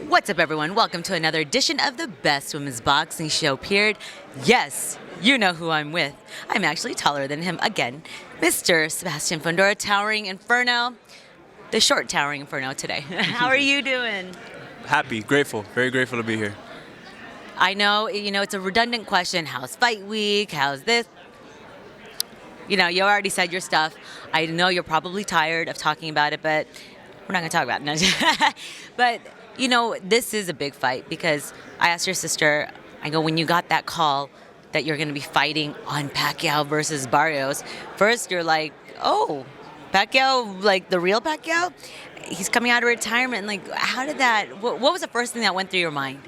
What's up, everyone? Welcome to another edition of the Best Women's Boxing Show, period. Yes, you know who I'm with. I'm actually taller than him again. Mr. Sebastian Fundora, Towering Inferno. The short Towering Inferno today. How are you doing? Happy, grateful, very grateful to be here. I know, it's a redundant question. How's fight week? How's this? You already said your stuff. I know you're probably tired of talking about it, but we're not going to talk about it. But, this is a big fight because I asked your sister, I go, when you got that call that you're going to be fighting on Pacquiao versus Barrios, first you're like, oh, Pacquiao, like the real Pacquiao? He's coming out of retirement. Like, how did that, what was the first thing that went through your mind?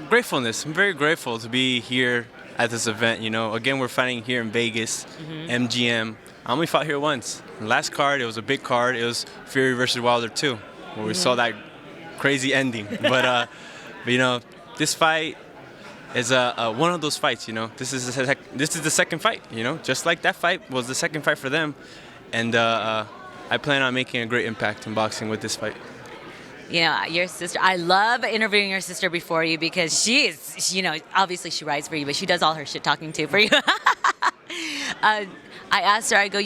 Gratefulness. I'm very grateful to be here at this event. Again, we're fighting here in Vegas, MGM. I only fought here once. Last card, it was a big card. It was Fury versus Wilder 2, where we saw that crazy ending. But this fight is one of those fights. This is the second fight. Just like that fight was the second fight for them, and I plan on making a great impact in boxing with this fight. Your sister, I love interviewing your sister before you because she is, obviously she rides for you, but she does all her shit talking too for you. I asked her, I go,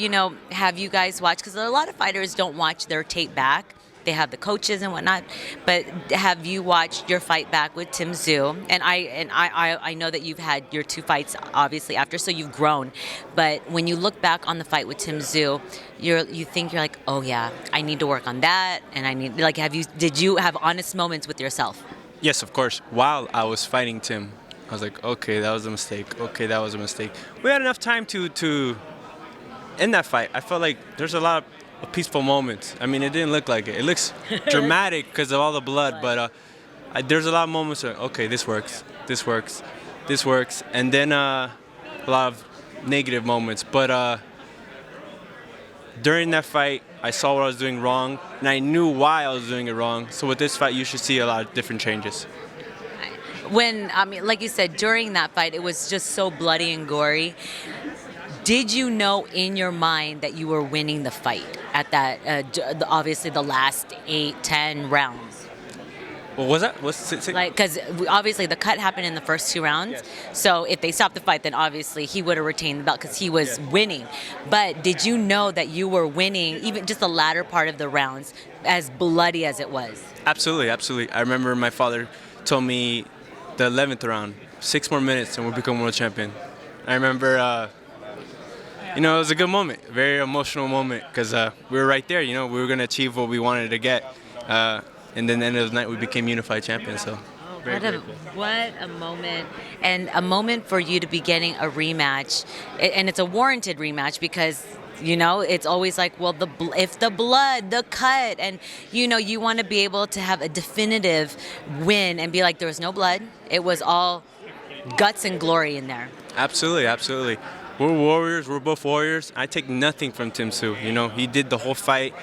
have you guys watched, because a lot of fighters don't watch their tape back. They have the coaches and whatnot, but have you watched your fight back with Tim Tszyu? And I know that you've had your two fights obviously after, so you've grown. But when you look back on the fight with Tim Tszyu, you think you're like, oh yeah, I need to work on that, and I need did you have honest moments with yourself? Yes, of course. While I was fighting Tim, I was like, okay, that was a mistake. Okay, that was a mistake. We had enough time to end that fight. I felt like there's a lot of peaceful moments. I mean, it didn't look like it. It looks dramatic because of all the blood, but there's a lot of moments where, okay, this works, and then a lot of negative moments. But during that fight, I saw what I was doing wrong, and I knew why I was doing it wrong. So with this fight, you should see a lot of different changes. Like you said, during that fight, it was just so bloody and gory. Did you know in your mind that you were winning the fight at that, obviously the last 8-10 rounds? What was that? Because obviously the cut happened in the first 2 rounds. Yes. So if they stopped the fight, then obviously he would have retained the belt because he was winning. But did you know that you were winning, even just the latter part of the rounds, as bloody as it was? Absolutely, absolutely. I remember my father told me the 11th round, 6 more minutes and we'll become world champion. I remember... it was a good moment, a very emotional moment, because we were right there. We were going to achieve what we wanted to get. And then at the end of the night, we became unified champions. So, what a moment. And a moment for you to be getting a rematch. And it's a warranted rematch because, it's always like, well, if the blood, the cut, and, you want to be able to have a definitive win and be like, there was no blood. It was all guts and glory in there. Absolutely, absolutely. We're warriors. We're both warriors. I take nothing from Tim Tszyu. He did the whole fight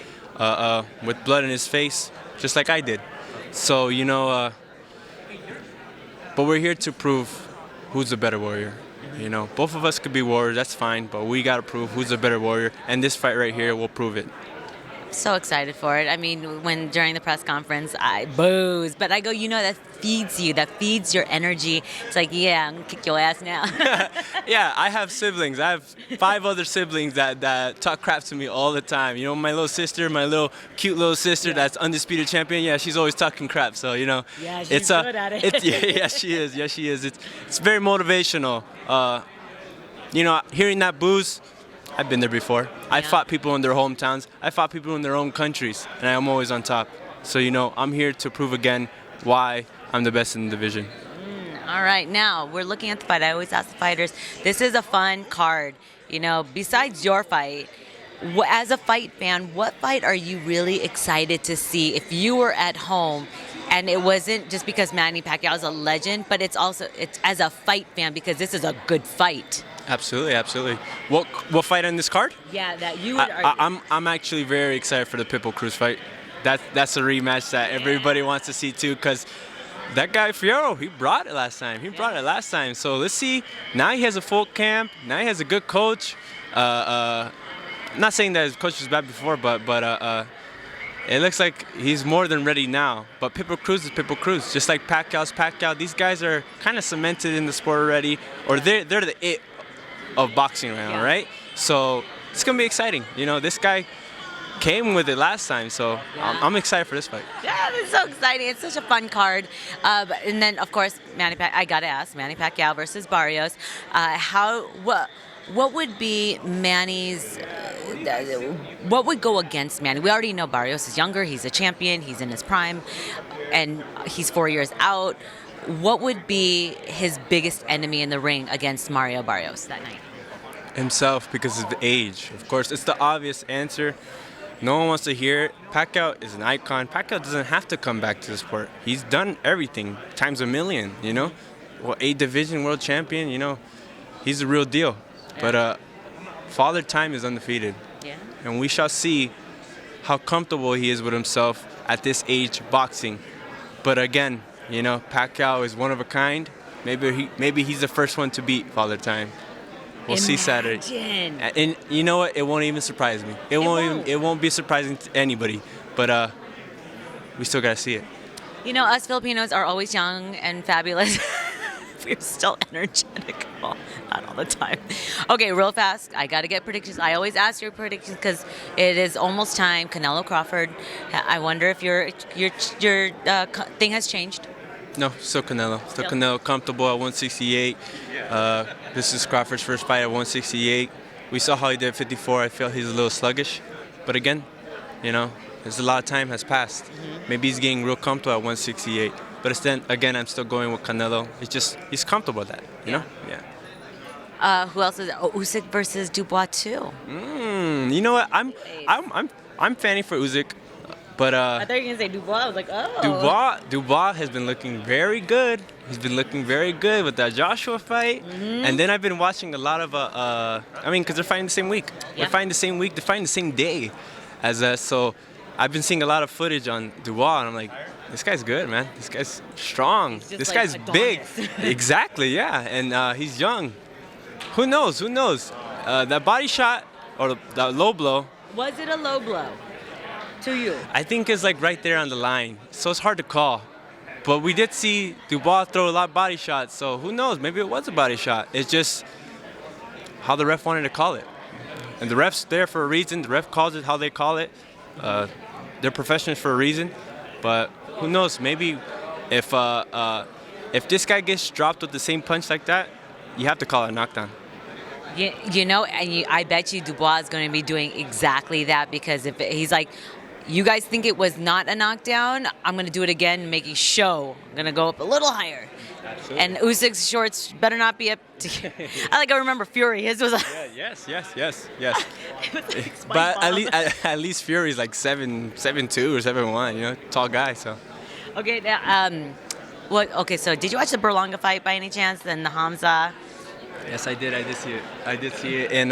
with blood in his face, just like I did. So, but we're here to prove who's the better warrior. Both of us could be warriors. That's fine, but we got to prove who's the better warrior. And this fight right here will prove it. So excited for it. I mean, when during the press conference, I booze, but I go, that feeds you, that feeds your energy. It's like, yeah, I'm gonna kick your ass now. Yeah, I have siblings. I have 5 other siblings that talk crap to me all the time. My little sister, my little cute little sister that's undisputed champion. Yeah, she's always talking crap. So yeah, she's good at it. Yeah, she is. Yeah, she is. It's very motivational. Hearing that booze. I've been there before. Yeah. I fought people in their hometowns. I fought people in their own countries, and I'm always on top. So, I'm here to prove again why I'm the best in the division. All right, now we're looking at the fight. I always ask the fighters, this is a fun card. Besides your fight, as a fight fan, what fight are you really excited to see if you were at home? And it wasn't just because Manny Pacquiao is a legend, but it's as a fight fan because this is a good fight. Absolutely, absolutely. What fight on this card? Yeah, that you would argue. I'm actually very excited for the Pitbull Cruz fight. That's a rematch that everybody wants to see too, because that guy Fiero, he brought it last time. So let's see. Now he has a full camp. Now he has a good coach. I'm not saying that his coach was bad before, but it looks like he's more than ready now. But Pitbull Cruz is Pitbull Cruz. Just like Pacquiao's Pacquiao. These guys are kind of cemented in the sport already, or they're the it of boxing right now, right? So it's gonna be exciting. You know, this guy came with it last time, so I'm excited for this fight. Yeah, it's so exciting. It's such a fun card. And then, of course, I gotta ask, Manny Pacquiao versus Barrios. What would be Manny's? What would go against Manny? We already know Barrios is younger. He's a champion. He's in his prime, and he's 4 years out. What would be his biggest enemy in the ring against Mario Barrios that night? Himself, because of the age. Of course, it's the obvious answer. No one wants to hear it. Pacquiao is an icon. Pacquiao doesn't have to come back to the sport. He's done everything times a million, you know? Well, 8 division world champion, you know? He's the real deal. Yeah. But Father Time is undefeated. Yeah. And we shall see how comfortable he is with himself at this age boxing. But again, you know, Pacquiao is one of a kind. Maybe he's the first one to beat Father Time. We'll see Saturday. And you know what? It won't even surprise me. It won't be surprising to anybody. But we still gotta see it. You know, us Filipinos are always young and fabulous. We're still energetic. Well, not all the time. Okay, real fast. I gotta get predictions. I always ask your predictions because it is almost time. Canelo Crawford. I wonder if your thing has changed. No, still Canelo. Still Canelo, comfortable at 168. This is Crawford's first fight at 168. We saw how he did at 54. I feel he's a little sluggish. But again, you know, there's a lot of time has passed. Maybe he's getting real comfortable at 168. But then, again, I'm still going with Canelo. He's comfortable with that, you know? Yeah. Who else is Usyk versus Dubois too? You know what? I'm fanning for Usyk. But I thought you were gonna say Dubois. I was like, oh. Dubois has been looking very good. He's been looking very good with that Joshua fight. And then I've been watching a lot of because they're fighting the same week. Yeah. They're fighting the same week. They're fighting the same day as us. So I've been seeing a lot of footage on Dubois, and I'm like, this guy's good, man. This guy's strong. This guy's big. Exactly, yeah. And he's young. Who knows? Who knows? That body shot or that low blow. Was it a low blow? To you? I think it's like right there on the line, so it's hard to call. But we did see Dubois throw a lot of body shots, so who knows? Maybe it was a body shot. It's just how the ref wanted to call it. And the ref's there for a reason. The ref calls it how they call it. They're professionals for a reason. But who knows? Maybe if this guy gets dropped with the same punch like that, you have to call it a knockdown. You know, and I bet you Dubois is going to be doing exactly that, because if he's like, you guys think it was not a knockdown, I'm going to do it again, making show. I'm going to go up a little higher. Absolutely. And Usyk's shorts better not be up to... I remember Fury. His was... Yes. But at least Fury's like 7'2" or 7'1", you know, tall guy, so... Okay, now, so did you watch the Berlanga fight by any chance, and the Hamzah? Yes, I did. I did see it. And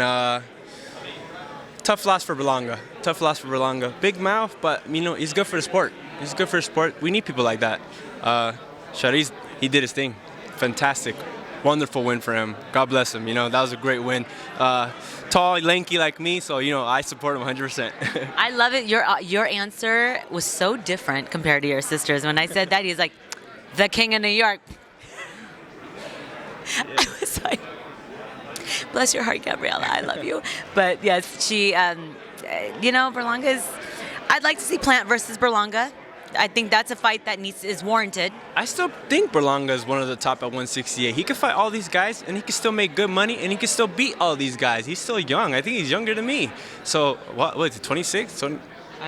tough loss for Berlanga. Big mouth, but, you know, he's good for the sport. We need people like that. Sheeraz, he did his thing. Fantastic. Wonderful win for him. God bless him. You know, that was a great win. Tall, lanky like me, so, you know, I support him 100%. I love it. Your answer was so different compared to your sister's. When I said that, he's like, the king of New York. Yeah. I was like, bless your heart, Gabriella. I love you. But yes, she, you know, Berlanga I'd like to see Plant versus Berlanga. I think that's a fight that is warranted. I still think Berlanga is one of the top at 168. He could fight all these guys, and he could still make good money, and he could still beat all these guys. He's still young. I think he's younger than me. So, what is it, 26? I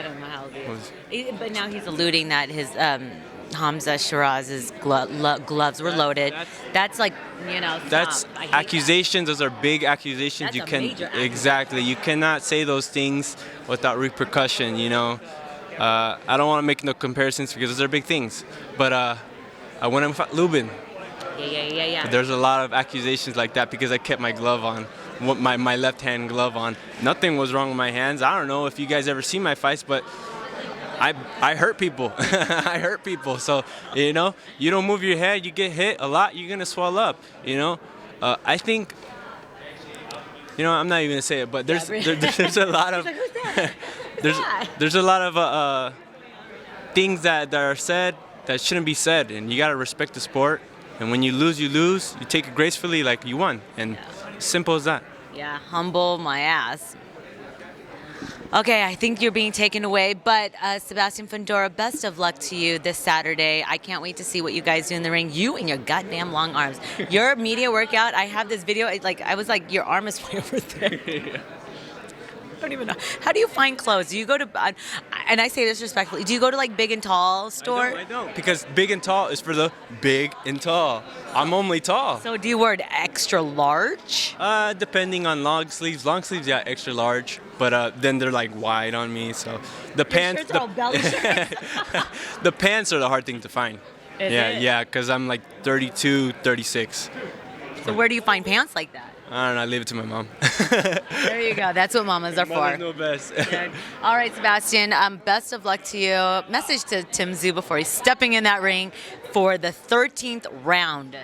don't know how old he is. But now he's alluding that his Hamzah Sheeraz's gloves were loaded. That's like, you know, that's accusations. Those are big accusations. That's a major accusation. Exactly. You cannot say those things without repercussion, you know. I don't want to make no comparisons because those are big things. But I went and fought Lubin. Yeah. But there's a lot of accusations like that because I kept my glove on, my left-hand glove on. Nothing was wrong with my hands. I don't know if you guys ever see my fights, but I hurt people. I hurt people. So, you know, you don't move your head, you get hit a lot, you're going to swell up, you know. I think, you know, I'm not even going to say it, but there's a lot of... there's a lot of things that are said that shouldn't be said, and you gotta respect the sport. And when you lose, you lose. You take it gracefully, like you won, and simple as that. Yeah, humble my ass. Okay, I think you're being taken away, but Sebastian Fundora, best of luck to you this Saturday. I can't wait to see what you guys do in the ring. You and your goddamn long arms. Your media workout, I have this video, I was like, your arm is way over there. I don't even know. How do you find clothes? Do you go to, and I say this respectfully, do you go to like Big and Tall store? I don't, because Big and Tall is for the big and tall. I'm only tall. So do you wear it extra large? Depending on long sleeves. Long sleeves, yeah, extra large. But then they're like wide on me, so the pants. Shirts are all belly shirts. The pants are the hard thing to find. Is it? Yeah, because I'm like 32, 36. So where do you find pants like that? I don't know. I leave it to my mom. There you go. That's what mamas are for. Mothers know best. All right, Sebastian. Best of luck to you. Message to Tim Tszyu before he's stepping in that ring for the 13th round.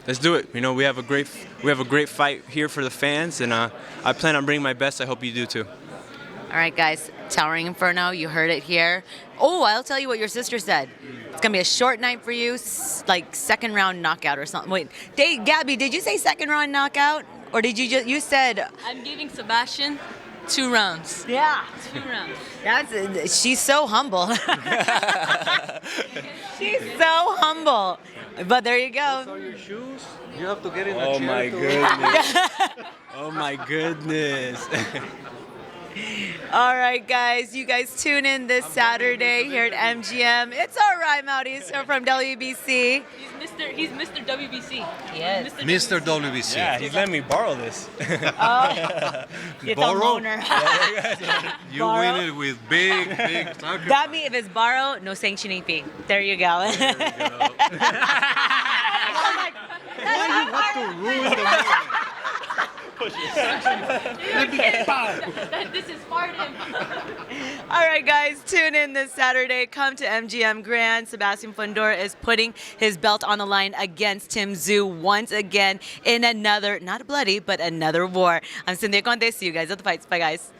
Let's do it. You know, we have a great fight here for the fans, and I plan on bringing my best. I hope you do too. All right, guys. Towering Inferno. You heard it here. Oh, I'll tell you what your sister said. It's gonna be a short night for you, like second round knockout or something. Wait, Gabby, did you say second round knockout, or did you said? I'm giving Sebastian 2 rounds. Yeah. 2 rounds. She's so humble. She's so humble. But there you go. Those are your shoes? You have to get in a Oh chair my to- goodness. Oh my goodness. All right, guys. You guys tune in this Saturday here at MGM. It's all right, Mauricio from WBC. He's Mr. WBC. Yes. Mr. WBC. Yeah, he's letting me borrow this. It's a Borrow? loaner. You Borrow? win it with big sacrifice. That means if it's borrow, no sanctioning fee. There you go. Why you have to ruin the moment? This is Spartan. All right, guys, tune in this Saturday. Come to MGM Grand. Sebastian Fundora is putting his belt on the line against Tim Tszyu once again in another, not bloody, but another war. I'm Cynthia Conte. See you guys at the fights. Bye, guys.